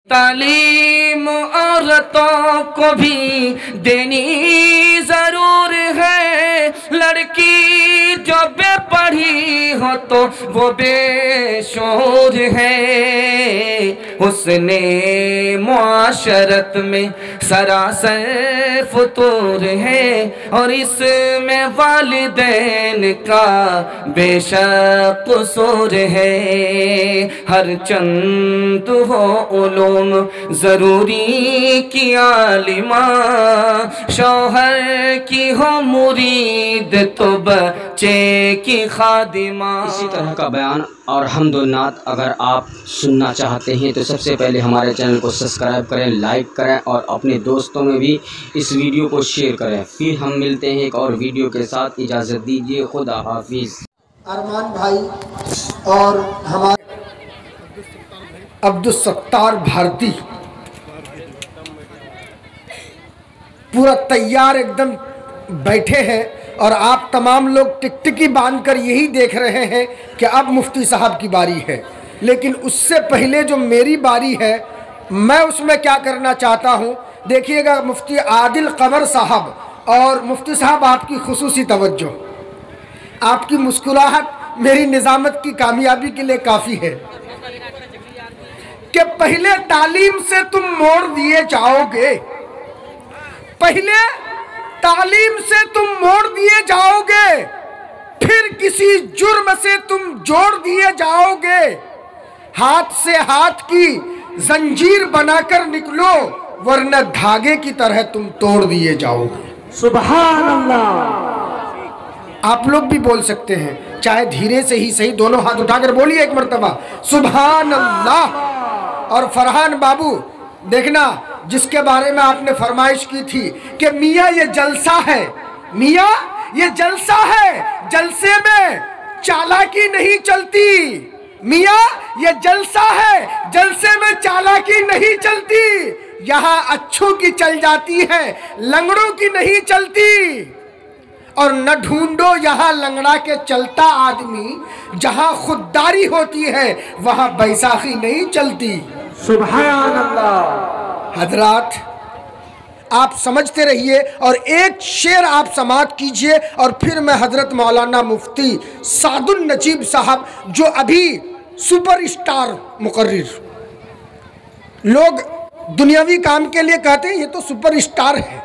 तालीम औरतों को भी देनी जरूर है। लड़की जो बेपढ़ी हो तो वो बेशूर है। हुस्ने मुआशरत में सरासर फतूर है और इसमें वालिदैन का बेशक कसूर है। हर चंद हो उलूम जरूरी की आलिमा, शौहर की हो मुरीद तो बच्चे की खादिमा। इसी तरह का बयान और हम्दुन्नात अगर आप सुनना चाहते हैं तो सबसे पहले हमारे चैनल को सब्सक्राइब करें, लाइक करें और अपने दोस्तों में भी इस वीडियो को शेयर करें। फिर हम मिलते हैं एक और वीडियो के साथ। इजाज़त दीजिए, खुदा हाफिज़। अरमान भाई और हमारे अब्दुल सत्तार भारती पूरा तैयार एकदम बैठे हैं और आप तमाम लोग टिकटिकी बांधकर यही देख रहे हैं कि अब मुफ्ती साहब की बारी है। लेकिन उससे पहले जो मेरी बारी है मैं उसमें क्या करना चाहता हूं, देखिएगा मुफ्ती आदिल कमर साहब। और मुफ्ती साहब आपकी खुसूसी तवज्जो, आपकी मुस्कुराहट मेरी निज़ामत की कामयाबी के लिए काफ़ी है कि पहले तालीम से तुम मोड़ दिए जाओगे, पहले तालीम से तुम मोड़ दिए जाओगे, फिर किसी जुर्म से तुम जोड़ दिए जाओगे। हाथ से हाथ की जंजीर बनाकर निकलो वरना धागे की तरह तुम तोड़ दिए जाओगे। सुभान अल्लाह। आप लोग भी बोल सकते हैं, चाहे धीरे से ही सही, दोनों हाथ उठाकर बोलिए एक मर्तबा सुभान अल्लाह। और फरहान बाबू देखना, जिसके बारे में आपने फरमाइश की थी कि मियाँ ये जलसा है, मियाँ ये जलसा है, जलसे में चालाकी नहीं चलती। मियाँ ये जलसा है, जलसे में चालाकी नहीं चलती। यहाँ अच्छों की चल जाती है, लंगड़ों की नहीं चलती। और न ढूंढो यहाँ लंगड़ा के चलता आदमी, जहाँ खुददारी होती है वहाँ बैसाखी नहीं चलती। सुभान अल्लाह। हजरात आप समझते रहिए और एक शेर आप समाअत कीजिए और फिर मैं हजरत मौलाना मुफ्ती सादुल नजीब साहब, जो अभी सुपरस्टार मुकर्रिर, लोग दुनियावी काम के लिए कहते हैं ये तो सुपरस्टार है,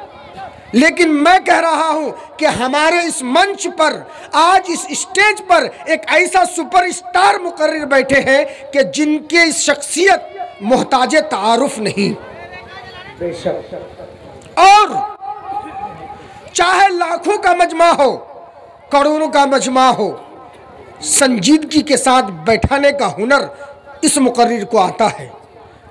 लेकिन मैं कह रहा हूं कि हमारे इस मंच पर आज इस स्टेज पर एक ऐसा सुपरस्टार मुकर्रिर बैठे हैं कि जिनके इस शख्सियत मोहताजे तारुफ नहीं। और चाहे लाखों का मजमा हो, करोड़ों का मजमा हो, संजीदगी के साथ बैठाने का हुनर इस मुकर्रिर को आता है।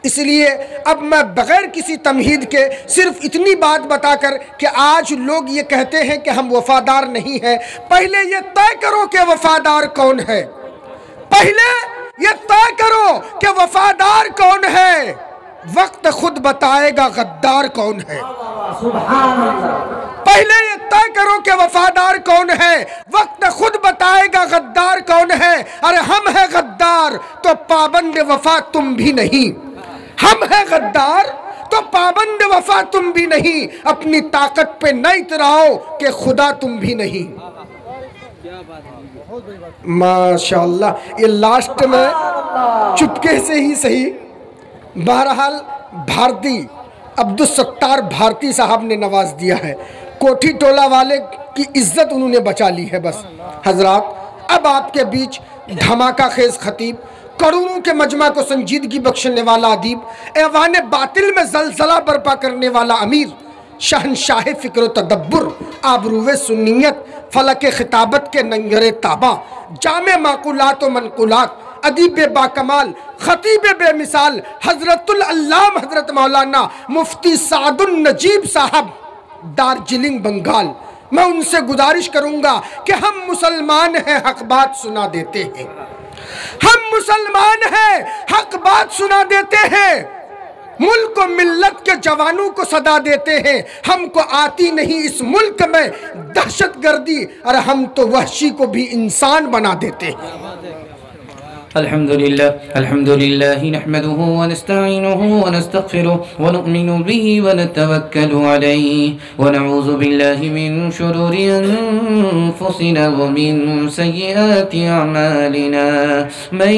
इसलिए अब मैं बगैर किसी तमहीद के सिर्फ इतनी बात बताकर कि आज लोग ये कहते हैं कि हम वफादार नहीं हैं, पहले ये तय करो कि वफादार कौन है, पहले ये तय करो कि वफादार कौन है, वक्त खुद बताएगा गद्दार कौन है। पहले ये तय करो कि वफादार कौन है, वक्त खुद बताएगा गद्दार कौन है। अरे हम हैं गद्दार तो पाबंद वफा तुम भी नहीं, हम हैं गद्दार तो पाबंद वफा तुम भी नहीं। अपनी ताकत पे न इतराओ कि खुदा तुम भी नहीं। माशाअल्लाह। ये लास्ट में चुपके से ही सही, बहरहाल भारती अब्दुल सत्तार भारती साहब ने नवाज दिया है। कोठी टोला वाले की इज्जत उन्होंने बचा ली है। बस हजरात अब आपके बीच धमाका खेज खतीब, करोड़ों के मजमा को संजीदगी बख्शने वाला अदीब, ऐवान बातिल में जलजला बर्पा करने वाला अमीर, शहनशाह फिक्र तदब्बुर, आबरूवे सुन्नियत, फलक खिताबत के नंगरे ताबा, जामे माकुलात व मनकुलात, अदीब बाकमाल, खतीब बेमिसाल, हजरतुल अल्लाम हजरत मौलाना मुफ्ती सादुल नजीब साहब, दार्जिलिंग बंगाल। मैं उनसे गुजारिश करूंगा कि हम मुसलमान हैं, हक बात सुना देते हैं, हम मुसलमान हैं, हक बात सुना देते हैं, मुल्क और मिल्लत के जवानों को सदा देते हैं। हमको आती नहीं इस मुल्क में दहशत गर्दी, अरे हम तो वहशी को भी इंसान बना देते हैं। अल्हम्दुलिल्लाह नहमदुहु व नस्तईनुहु व नस्तगफिरुहु व नुमिनु बिही व नतवक्कलु अलैहि व नऊज़ु बिल्लाहि मिन शुरूरि अनफुसिना व मिन सय्यिआति अमालिना मन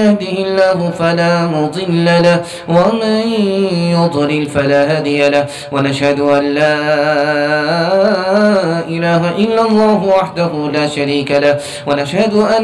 यहदिहिल्लाहु फला मुदिल्ल लहु व मन युद्लिल फला हादिय लहु व नशहदु अन ला इलाहा इल्लल्लाहु वहदहु ला शरीका लहु व नशहदु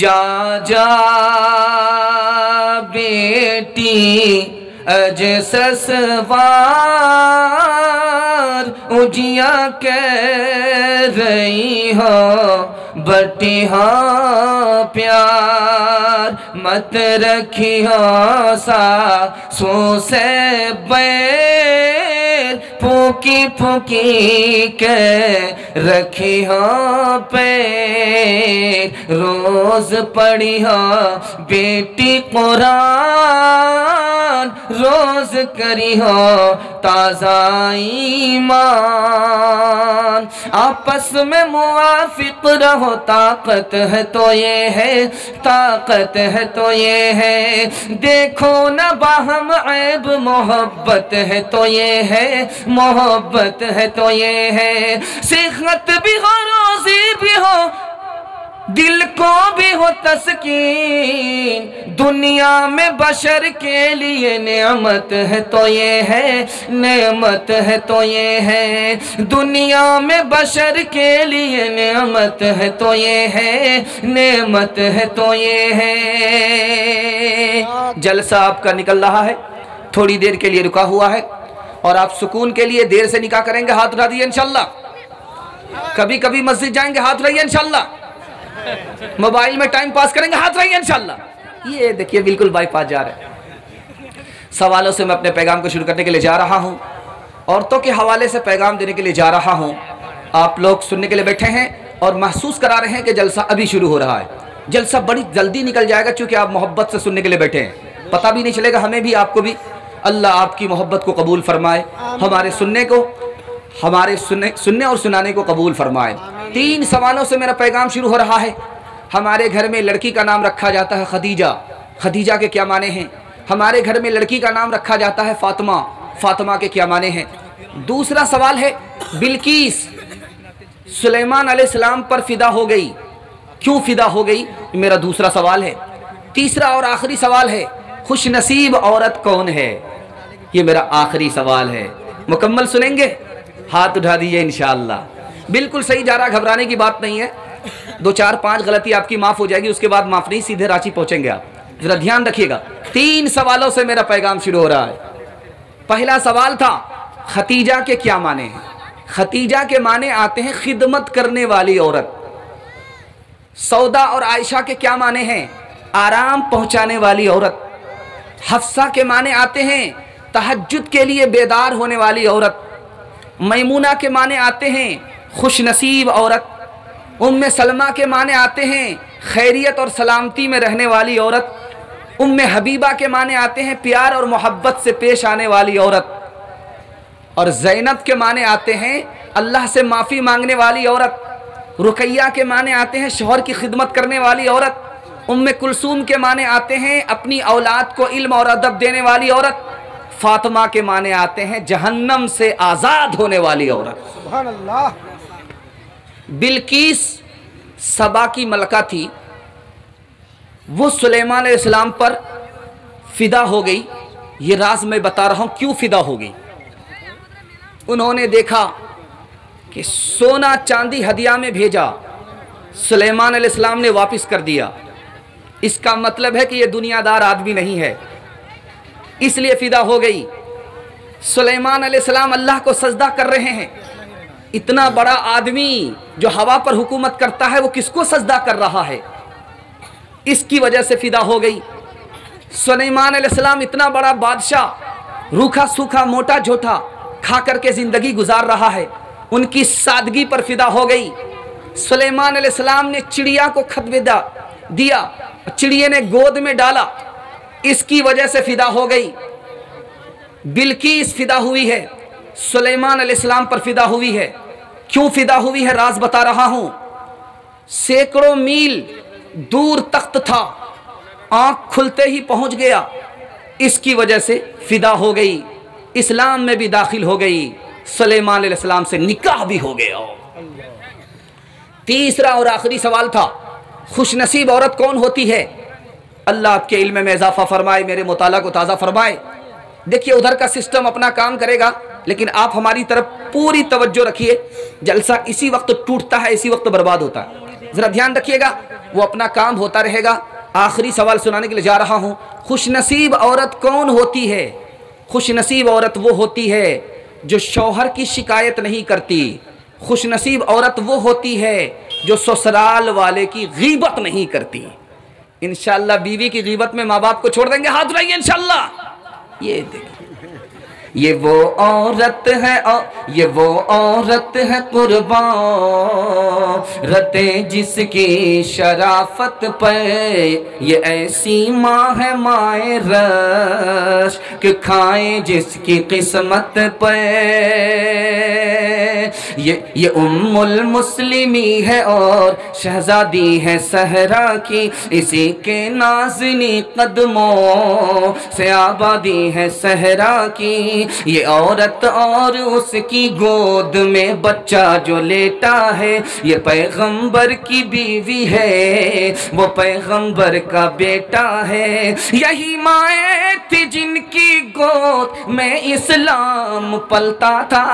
जा जा बेटी अज ससवार उजिया कह रही हो बटी हो प्यार मत रखी हो सासू से बैर फूकी फूकी के रखी हो पैर रोज पढ़ी हो बेटी कुरान रोज करी हो ताज़ा ईमान आपस में मुवाफिक रहो ताकत है तो ये है ताकत है तो ये है देखो न बाहम ऐब मोहब्बत है तो ये है मोहब्बत है तो ये है सेहत भी हो रोजी भी हो दिल को भी हो तस्कीन दुनिया में बशर के लिए नेमत है तो ये है नेमत है तो ये है दुनिया में बशर के लिए नेमत है तो ये है नेमत है तो ये है जलसा आपका निकल रहा है थोड़ी देर के लिए रुका हुआ है और आप सुकून के लिए देर से निकाह करेंगे हाथ उठा दिए इंशाल्लाह कभी कभी मस्जिद जाएंगे हाथ उठाइए इंशाल्लाह मोबाइल में टाइम पास करेंगे हाथ उठाइए इंशाल्लाह ये देखिए बिल्कुल बाईपास जा रहे हैं सवालों से मैं अपने पैगाम को शुरू करने के लिए जा रहा हूं औरतों के हवाले से पैगाम देने के लिए जा रहा हूं आप लोग सुनने के लिए बैठे हैं और महसूस करा रहे हैं कि जलसा अभी शुरू हो रहा है जलसा बड़ी जल्दी निकल जाएगा क्योंकि आप मोहब्बत से सुनने के लिए बैठे हैं पता भी नहीं चलेगा हमें भी आपको भी अल्लाह आपकी मोहब्बत को कबूल फरमाए हमारे सुनने और सुनाने को कबूल फरमाए 3 सवालों से मेरा पैगाम शुरू हो रहा है हमारे घर में लड़की का नाम रखा जाता है खदीजा खदीजा के क्या माने हैं हमारे घर में लड़की का नाम रखा जाता है फातिमा फातिमा के क्या माने हैं दूसरा सवाल है बिल्कीस सुलेमान अलैहिस्सलाम पर फिदा हो गई क्यों फिदा हो गई मेरा दूसरा सवाल है तीसरा और आखिरी सवाल है खुश नसीब औरत कौन है ये मेरा आखिरी सवाल है मुकम्मल सुनेंगे हाथ उठा दीजिए इंशाअल्लाह बिल्कुल सही जा रहा घबराने की बात नहीं है 2 4 5 गलती आपकी माफ हो जाएगी उसके बाद माफ नहीं सीधे रांची पहुंचेंगे आप जरा ध्यान रखिएगा 3 सवालों से मेरा पैगाम शुरू हो रहा है पहला सवाल था खतीजा के क्या माने हैं खतीजा के माने आते हैं खिदमत करने वाली औरत सौदा और आयशा के क्या माने हैं आराम पहुंचाने वाली औरत हफ्सा के माने आते हैं तहज्जुद के लिए बेदार होने वाली औरत मैमूना के माने आते हैं खुश नसीब औरत उम्मे सलमा के माने आते हैं खैरियत और सलामती में रहने वाली औरत उम्मे हबीबा के माने आते हैं प्यार और मोहब्बत से पेश आने वाली औरत और ज़ैनब के माने आते हैं अल्लाह से माफ़ी मांगने वाली औरत रुकैया के माने आते हैं शौहर की खिदमत करने वाली औरत उम्मे कुलसूम के माने आते हैं अपनी औलाद को इल्म और अदब देने वाली औरत फातिमा के माने आते हैं जहन्नम से आज़ाद होने वाली औरत सुभान अल्लाह बिल्कीस सबा की मलका थी, वो सुलेमान अलैहिस्सलाम पर फिदा हो गई। ये राज मैं बता रहा हूं क्यों फिदा हो गई। उन्होंने देखा कि सोना चांदी हदिया में भेजा, सुलेमान अलैहिस्सलाम ने वापस कर दिया। इसका मतलब है कि ये दुनियादार आदमी नहीं है, इसलिए फिदा हो गई। सुलेमान अलैहिस्सलाम अल्लाह को सजदा कर रहे हैं। इतना बड़ा आदमी जो हवा पर हुकूमत करता है वो किसको सजदा कर रहा है, इसकी वजह से फिदा हो गई। सुलेमान अलैहिस्सलाम इतना बड़ा बादशाह, रूखा सूखा मोटा झोटा खा करके जिंदगी गुजार रहा है, उनकी सादगी पर फिदा हो गई। सुलेमान अलैहिस्सलाम ने चिड़िया को खत दिया, चिड़िया ने गोद में डाला, इसकी वजह से फिदा हो गई। बिल्कीस फिदा हुई है, सुलेमान अलैहिस्सलाम पर फिदा हुई है। क्यों फिदा हुई है राज बता रहा हूं। सैकड़ों मील दूर तख्त था, आंख खुलते ही पहुंच गया, इसकी वजह से फिदा हो गई। इस्लाम में भी दाखिल हो गई, सुलेमान अलैहिस्सलाम से निकाह भी हो गया। तीसरा और आखिरी सवाल था, खुशनसीब औरत कौन होती है। अल्लाह आपके इल्म में इजाफा फरमाए, मेरे मुताला को ताज़ा फरमाए। देखिए उधर का सिस्टम अपना काम करेगा, लेकिन आप हमारी तरफ पूरी तवज्जो रखिए। जलसा इसी वक्त टूटता है, इसी वक्त बर्बाद होता है, जरा ध्यान रखिएगा। वो अपना काम होता रहेगा। आखिरी सवाल सुनाने के लिए जा रहा हूं। खुशनसीब औरत कौन होती है। खुशनसीब औरत वो होती है जो शौहर की शिकायत नहीं करती। खुशनसीब औरत वो होती है जो ससुराल वाले की गीबत नहीं करती। इंशाअल्लाह बीवी की गीबत में माँ बाप को छोड़ देंगे, हाथ उठाइए इंशाअल्लाह। ये देखिए, ये वो औरत है, ये वो औरत है कुर्बान रते जिसकी शराफत पे, ये ऐसी माँ है माए रश कि खाए जिसकी किस्मत पे। ये उम्मुल मुस्लिमी है और शहजादी है सहरा की, इसी के नाज़नी कदमों से आबादी है सहरा की। ये औरत और उसकी गोद में बच्चा जो लेटा है, ये पैगंबर की बीवी है, वो पैगंबर का बेटा है। यही माए थी जिनकी गोद में इस्लाम पलता था,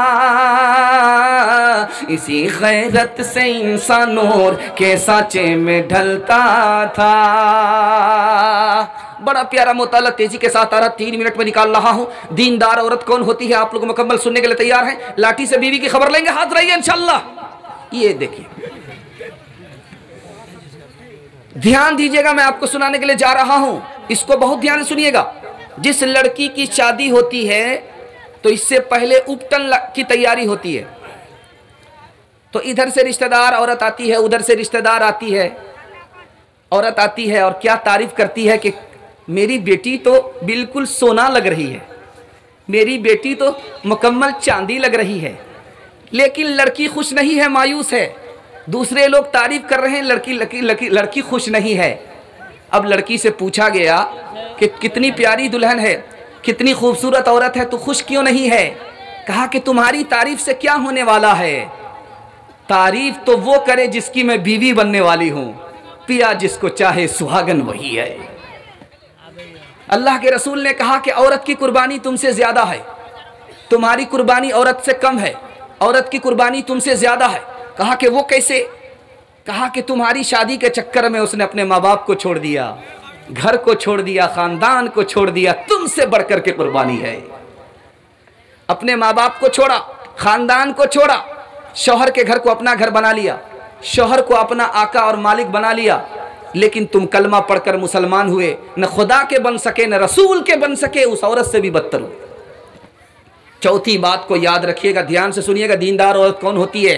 इसी गैरत से इंसान नूर के सांचे में ढलता था। बड़ा प्यारा मुताला तेजी के साथ आ रहा, 3 मिनट में निकाल रहा हूं। दीनदार औरत कौन होती है, आप लोग मुकम्मल सुनने के लिए तैयार हैं। लाठी से बीवी की खबर लेंगे, हाथ रहिए इंशाअल्लाह। ये देखिए, ध्यान दीजिएगा, मैं आपको सुनाने के लिए जा रहा हूं, इसको बहुत ध्यान से सुनिएगा। जिस लड़की की शादी होती है तो इससे पहले उपटन की तैयारी होती है। तो इधर से रिश्तेदार औरत आती है, उधर से रिश्तेदार आती है, औरत आती है और क्या तारीफ करती है कि मेरी बेटी तो बिल्कुल सोना लग रही है, मेरी बेटी तो मुकम्मल चांदी लग रही है। लेकिन लड़की खुश नहीं है, मायूस है। दूसरे लोग तारीफ कर रहे हैं, लड़की खुश नहीं है। अब लड़की से पूछा गया कि कितनी प्यारी दुल्हन है, कितनी खूबसूरत औरत है, तो खुश क्यों नहीं है। कहा कि तुम्हारी तारीफ से क्या होने वाला है, तारीफ तो वो करे जिसकी मैं बीवी बनने वाली हूं, पिया जिसको चाहे सुहागन वही है। अल्लाह के रसूल ने कहा कि औरत की कुर्बानी तुमसे ज्यादा है, तुम्हारी कुर्बानी औरत से कम है, औरत की कुर्बानी तुमसे ज्यादा है। कहा कि वो कैसे। कहा कि तुम्हारी शादी के चक्कर में उसने अपने माँ बाप को छोड़ दिया, घर को छोड़ दिया, खानदान को छोड़ दिया, तुमसे बढ़कर के कुर्बानी है। अपने माँ बाप को छोड़ा, खानदान को छोड़ा, शौहर के घर को अपना घर बना लिया, शौहर को अपना आका और मालिक बना लिया। लेकिन तुम कलमा पढ़कर मुसलमान हुए, न खुदा के बन सके न रसूल के बन सके, उस औरत से भी बदतर हुए। चौथी बात को याद रखिएगा, ध्यान से सुनिएगा। दीनदार औरत कौन होती है।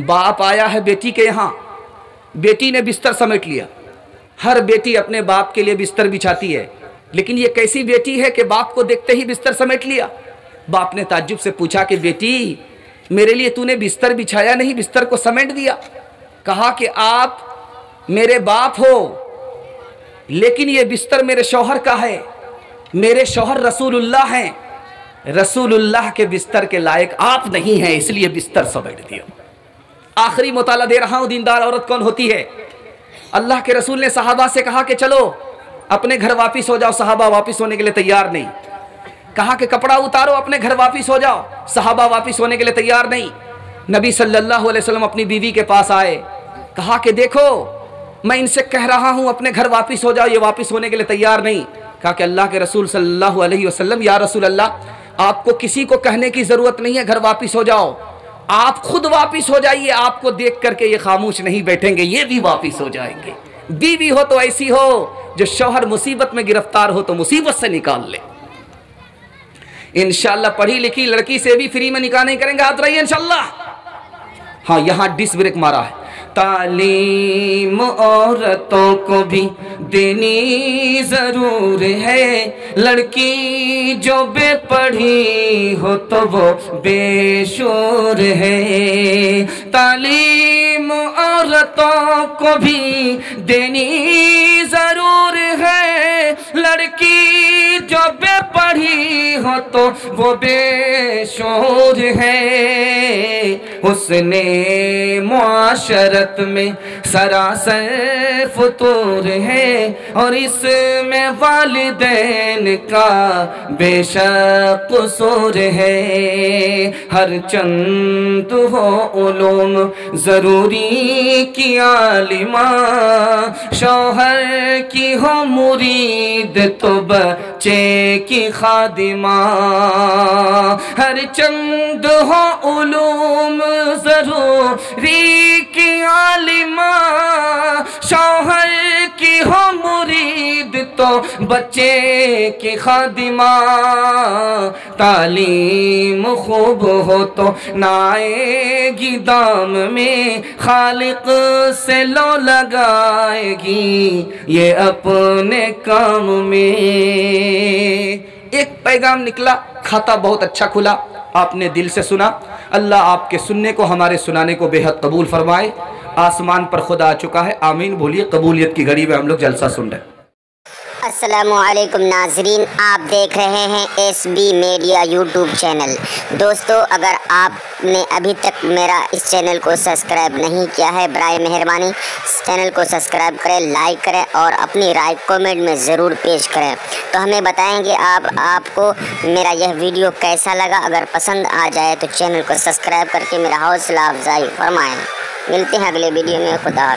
बाप आया है बेटी के यहाँ, बेटी ने बिस्तर समेट लिया। हर बेटी अपने बाप के लिए बिस्तर बिछाती है, लेकिन ये कैसी बेटी है कि बाप को देखते ही बिस्तर समेट लिया। बाप ने ताज्जुब से पूछा कि बेटी मेरे लिए तूने बिस्तर बिछाया नहीं, बिस्तर को समेट दिया। कहा कि आप मेरे बाप हो, लेकिन ये बिस्तर मेरे शौहर का है, मेरे शौहर रसूलुल्लाह हैं, रसूलुल्लाह के बिस्तर के लायक आप नहीं हैं, इसलिए बिस्तर समेट दिया। आखिरी मुताला दे रहा हूँ, दीनदार औरत कौन होती है। अल्लाह के रसूल ने सहाबा से कहा कि चलो अपने घर वापिस हो जाओ। सहाबा वापिस होने के लिए तैयार नहीं। कहा कि कपड़ा उतारो, अपने घर वापिस हो जाओ। सहाबा वापिस होने के लिए तैयार नहीं। नबी सल्लल्लाहु अलैहि वसल्लम अपनी बीवी के पास आए, कहा कि देखो मैं इनसे कह रहा हूँ अपने घर वापिस हो जाओ, ये वापिस होने के लिए तैयार नहीं। कहा कि अल्लाह के रसूल सल्लल्लाहु अलैहि वसल्लम, या रसूल अल्लाह, आपको किसी को कहने की ज़रूरत नहीं है घर वापिस हो जाओ, आप खुद वापिस हो जाइए। आपको देख करके ये खामोश नहीं बैठेंगे, ये भी वापिस हो जाएंगे। बीवी हो तो ऐसी हो जो शौहर मुसीबत में गिरफ्तार हो तो मुसीबत से निकाल ले। इंशाअल्लाह पढ़ी लिखी लड़की से भी फ्री में निकाह नहीं करेंगे, हाथ रहिए इंशाअल्लाह। हाँ, यहाँ डिस ब्रेक मारा है। तालीम औरतों को भी देनी ज़रूर है, लड़की जो बेपढ़ी हो तो वो बेशूर है। तालीम औरतों को भी देनी ज़रूर है, लड़की जो बेपढ़ी हो तो वो बेशूर है। उसने मुआशरत में सरासर फतूर है और इसमें वालिदैन का बेशक कसूर है। हर चंद हो उलूम ज़रूरी की आलिमा, शौहर की हो मुरीद तो बच्चे की खादिमा। हर चंद हो उलूम ज़रूरी की आलिमा, शौहर की हो मुरीद तो बच्चे की खादिमा। तालीम खूब हो तो ना आएगी दाम में, खालिक से लो लगाएगी ये अपने काम में। एक पैगाम निकला, खाता बहुत अच्छा खुला, आपने दिल से सुना। अल्लाह आपके सुनने को, हमारे सुनाने को बेहद कबूल फरमाए। आसमान पर खुदा आ चुका है, आमीन बोलिए। कबूलियत की घड़ी में हम लोग जलसा सुन रहे हैं। अस्सलामुअलैकुम नाजरीन, आप देख रहे हैं SB मीडिया यूट्यूब चैनल। दोस्तों, अगर आपने अभी तक मेरा इस चैनल को सब्सक्राइब नहीं किया है, बराए मेहरबानी इस चैनल को सब्सक्राइब करें, लाइक करें और अपनी राय कमेंट में ज़रूर पेश करें। तो हमें बताएंगे आपको मेरा यह वीडियो कैसा लगा। अगर पसंद आ जाए तो चैनल को सब्सक्राइब करके मेरा हौसला अफजाई फरमाएँ। मिलते हैं अगले वीडियो में। खुदा हाफ़िज़।